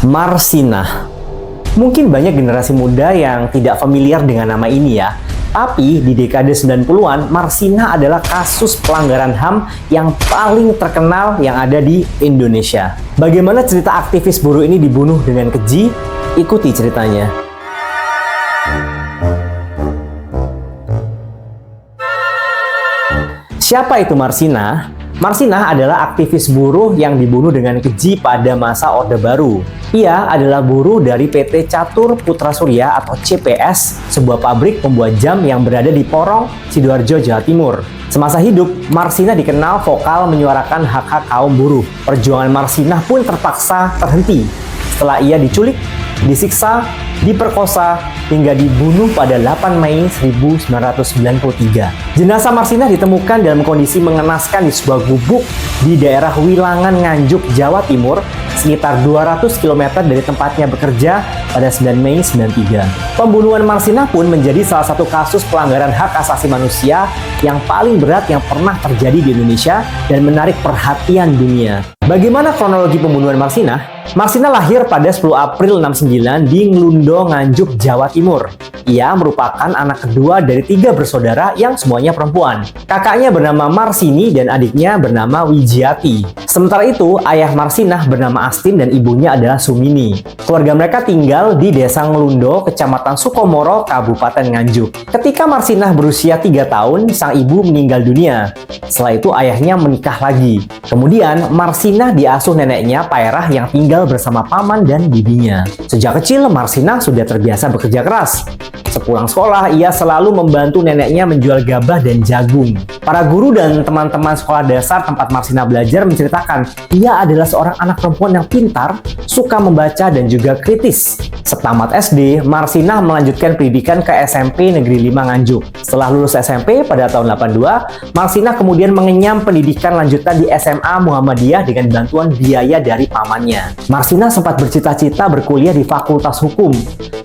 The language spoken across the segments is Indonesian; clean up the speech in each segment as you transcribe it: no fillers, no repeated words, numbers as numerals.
Marsinah. Mungkin banyak generasi muda yang tidak familiar dengan nama ini ya. Tapi di dekade 90-an, Marsinah adalah kasus pelanggaran HAM yang paling terkenal yang ada di Indonesia. Bagaimana cerita aktivis buruh ini dibunuh dengan keji? Ikuti ceritanya. Siapa itu Marsinah? Marsinah adalah aktivis buruh yang dibunuh dengan keji pada masa Orde Baru. Ia adalah buruh dari PT Catur Putra Surya atau CPS, sebuah pabrik pembuat jam yang berada di Porong, Sidoarjo, Jawa Timur. Semasa hidup, Marsinah dikenal vokal menyuarakan hak-hak kaum buruh. Perjuangan Marsinah pun terpaksa terhenti setelah ia diculik, disiksa, diperkosa, hingga dibunuh pada 8 Mei 1993. Jenazah Marsinah ditemukan dalam kondisi mengenaskan di sebuah gubuk di daerah Wilangan, Nganjuk, Jawa Timur, sekitar 200 km dari tempatnya bekerja pada 9 Mei 1993. Pembunuhan Marsinah pun menjadi salah satu kasus pelanggaran hak asasi manusia yang paling berat yang pernah terjadi di Indonesia dan menarik perhatian dunia. Bagaimana kronologi pembunuhan Marsinah? Marsinah lahir pada 10 April 69 di Nglundo, Nganjuk, Jawa Timur. Ia merupakan anak kedua dari 3 bersaudara yang semuanya perempuan. Kakaknya bernama Marsini dan adiknya bernama Wijiati. Sementara itu, ayah Marsinah bernama Astin dan ibunya adalah Sumini. Keluarga mereka tinggal di Desa Nglundo, Kecamatan Sukomoro, Kabupaten Nganjuk. Ketika Marsinah berusia 3 tahun, sang ibu meninggal dunia. Setelah itu ayahnya menikah lagi. Kemudian Marsinah diasuh neneknya Pairah yang tinggal bersama paman dan bibinya. Sejak kecil Marsinah sudah terbiasa bekerja keras. Sepulang sekolah, ia selalu membantu neneknya menjual gabah dan jagung. Para guru dan teman-teman sekolah dasar tempat Marsinah belajar menceritakan, ia adalah seorang anak perempuan yang pintar, suka membaca dan juga kritis. Setamat SD, Marsinah melanjutkan pendidikan ke SMP Negeri 5 Nganjuk. Setelah lulus SMP pada tahun 82, Marsinah kemudian mengenyam pendidikan lanjutan di SMA Muhammadiyah dengan bantuan biaya dari pamannya. Marsinah sempat bercita-cita berkuliah di Fakultas Hukum.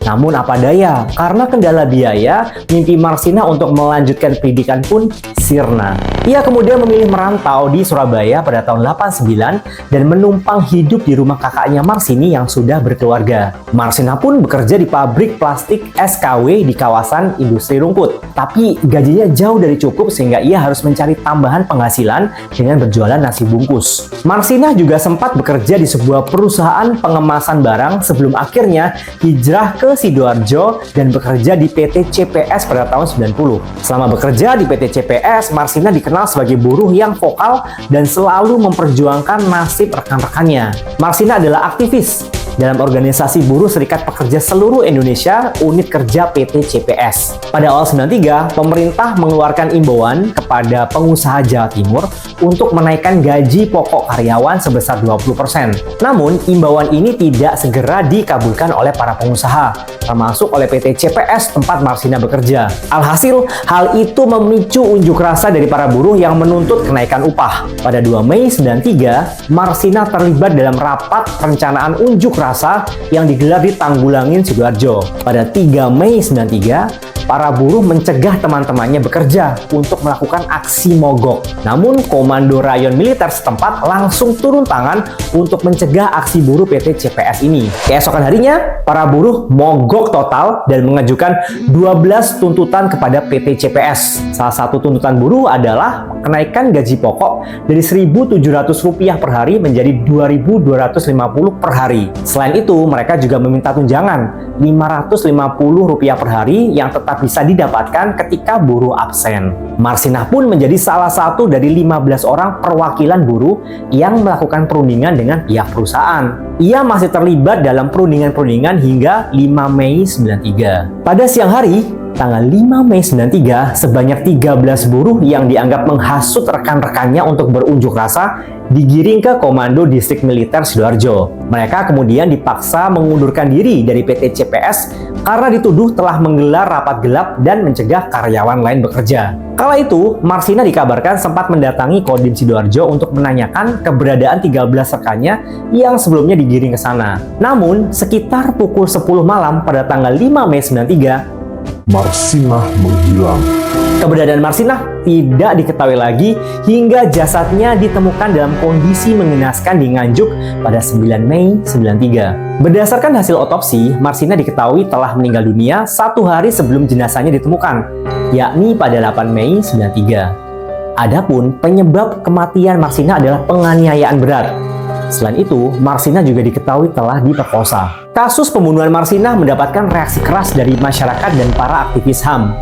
Namun apa daya, karena kendala biaya, mimpi Marsinah untuk melanjutkan pendidikan pun sirna. Ia kemudian memilih merantau di Surabaya pada tahun 89 dan menumpang hidup di rumah kakaknya Marsini yang sudah berkeluarga. Marsinah pun bekerja di pabrik plastik SKW di kawasan industri rumput. Tapi gajinya jauh dari cukup sehingga ia harus mencari tambahan penghasilan dengan berjualan nasi bungkus. Marsinah juga sempat bekerja di sebuah perusahaan pengemasan barang sebelum akhirnya hijrah ke Sidoarjo dan bekerja di PT CPS pada tahun 90. Selama bekerja di PT CPS, Marsinah dikenal sebagai buruh yang vokal dan selalu memperjuangkan nasib rekan-rekannya. Marsinah adalah aktivis dalam organisasi buruh Serikat Pekerja Seluruh Indonesia Unit Kerja PT CPS. Pada awal 93, pemerintah mengeluarkan imbauan kepada pengusaha Jawa Timur untuk menaikkan gaji pokok karyawan sebesar 20%. Namun, imbauan ini tidak segera dikabulkan oleh para pengusaha, termasuk oleh PT CPS tempat Marsinah bekerja. Alhasil, hal itu memicu unjuk rasa dari para buruh yang menuntut kenaikan upah. Pada 2 Mei 93, Marsinah terlibat dalam rapat perencanaan unjuk rasa yang digelar di Tanggulangin, Sidoarjo. Pada 3 Mei 93, para buruh mencegah teman-temannya bekerja untuk melakukan aksi mogok. Namun, Komando Rayon Militer setempat langsung turun tangan untuk mencegah aksi buruh PT CPS ini. Keesokan harinya, para buruh mogok total dan mengajukan 12 tuntutan kepada PT CPS. Salah satu tuntutan buruh adalah kenaikan gaji pokok dari Rp1.700 per hari menjadi Rp2.250 per hari. Selain itu, mereka juga meminta tunjangan Rp550 per hari yang tetap bisa didapatkan ketika buruh absen. Marsinah pun menjadi salah satu dari 15 orang perwakilan buruh yang melakukan perundingan dengan pihak perusahaan. Ia masih terlibat dalam perundingan-perundingan hingga 5 Mei 93. Pada siang hari, tanggal 5 Mei 93, sebanyak 13 buruh yang dianggap menghasut rekan-rekannya untuk berunjuk rasa digiring ke Komando Distrik Militer Sidoarjo. Mereka kemudian dipaksa mengundurkan diri dari PT CPS karena dituduh telah menggelar rapat gelap dan mencegah karyawan lain bekerja. Kala itu, Marsinah dikabarkan sempat mendatangi Kodim Sidoarjo untuk menanyakan keberadaan 13 rekannya yang sebelumnya digiring ke sana. Namun, sekitar pukul 10 malam pada tanggal 5 Mei 93, Marsinah menghilang. Keberadaan Marsinah tidak diketahui lagi hingga jasadnya ditemukan dalam kondisi mengenaskan di Nganjuk pada 9 Mei 93. Berdasarkan hasil otopsi, Marsina diketahui telah meninggal dunia 1 hari sebelum jenazahnya ditemukan, yakni pada 8 Mei 93. Adapun penyebab kematian Marsina adalah penganiayaan berat. Selain itu, Marsina juga diketahui telah diperkosa. Kasus pembunuhan Marsina mendapatkan reaksi keras dari masyarakat dan para aktivis HAM.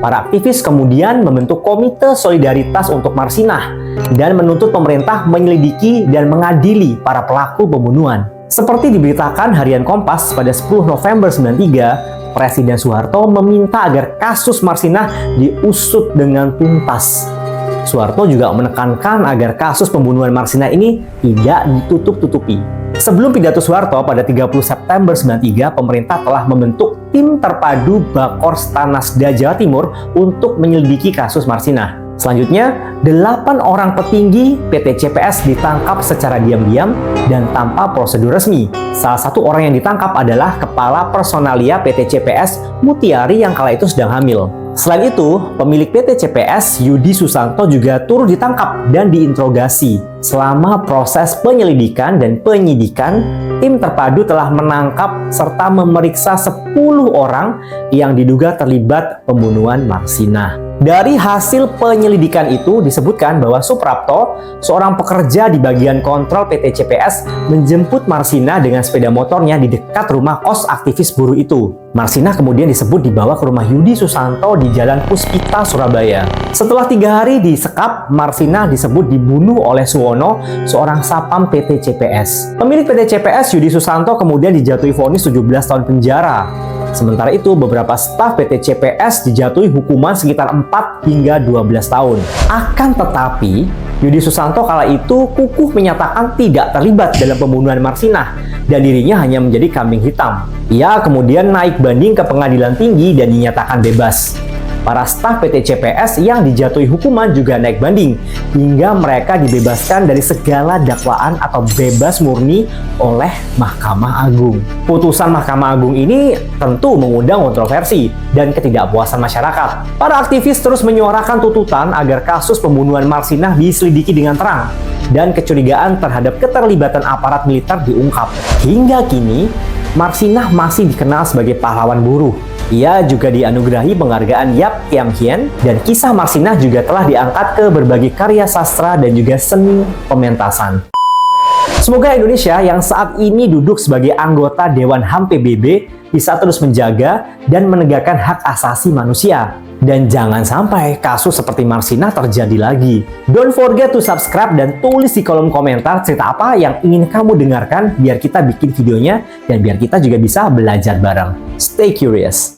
Para aktivis kemudian membentuk Komite Solidaritas untuk Marsina dan menuntut pemerintah menyelidiki dan mengadili para pelaku pembunuhan. Seperti diberitakan Harian Kompas pada 10 November 93, Presiden Soeharto meminta agar kasus Marsina diusut dengan tuntas. Soeharto juga menekankan agar kasus pembunuhan Marsina ini tidak ditutup-tutupi. Sebelum pidato Soeharto pada 30 September 93, pemerintah telah membentuk tim terpadu Bakors Tanasda Jawa Timur untuk menyelidiki kasus Marsina. Selanjutnya, 8 orang petinggi PT CPS ditangkap secara diam-diam dan tanpa prosedur resmi. Salah satu orang yang ditangkap adalah Kepala Personalia PT CPS Mutiari yang kala itu sedang hamil. Selain itu, pemilik PT CPS Yudi Susanto juga turut ditangkap dan diinterogasi. Selama proses penyelidikan dan penyidikan, tim terpadu telah menangkap serta memeriksa 10 orang yang diduga terlibat pembunuhan Marsina. Dari hasil penyelidikan itu disebutkan bahwa Suprapto, seorang pekerja di bagian kontrol PT CPS, menjemput Marsina dengan sepeda motornya di dekat rumah kos aktivis buruh itu. Marsina kemudian disebut dibawa ke rumah Yudi Susanto di Jalan Puspita, Surabaya. Setelah 3 hari disekap, Marsina disebut dibunuh oleh Suwono, seorang sapam PT CPS. Pemilik PT CPS Yudi Susanto kemudian dijatuhi vonis 17 tahun penjara. Sementara itu, beberapa staf PT CPS dijatuhi hukuman sekitar 4 hingga 12 tahun. Akan tetapi, Yudi Susanto kala itu kukuh menyatakan tidak terlibat dalam pembunuhan Marsina dan dirinya hanya menjadi kambing hitam. Ia kemudian naik banding ke pengadilan tinggi dan dinyatakan bebas. Para staf PT CPS yang dijatuhi hukuman juga naik banding hingga mereka dibebaskan dari segala dakwaan atau bebas murni oleh Mahkamah Agung. Putusan Mahkamah Agung ini tentu mengundang kontroversi dan ketidakpuasan masyarakat. Para aktivis terus menyuarakan tuntutan agar kasus pembunuhan Marsina diselidiki dengan terang dan kecurigaan terhadap keterlibatan aparat militer diungkap. Hingga kini, Marsina masih dikenal sebagai pahlawan buruh. Ia juga dianugerahi penghargaan Yap Kiam Hien dan kisah Marsina juga telah diangkat ke berbagai karya sastra dan juga seni pementasan. Semoga Indonesia yang saat ini duduk sebagai anggota Dewan HAM PBB bisa terus menjaga dan menegakkan hak asasi manusia. Dan jangan sampai kasus seperti Marsina terjadi lagi. Don't forget to subscribe dan tulis di kolom komentar cerita apa yang ingin kamu dengarkan biar kita bikin videonya dan biar kita juga bisa belajar bareng. Stay curious.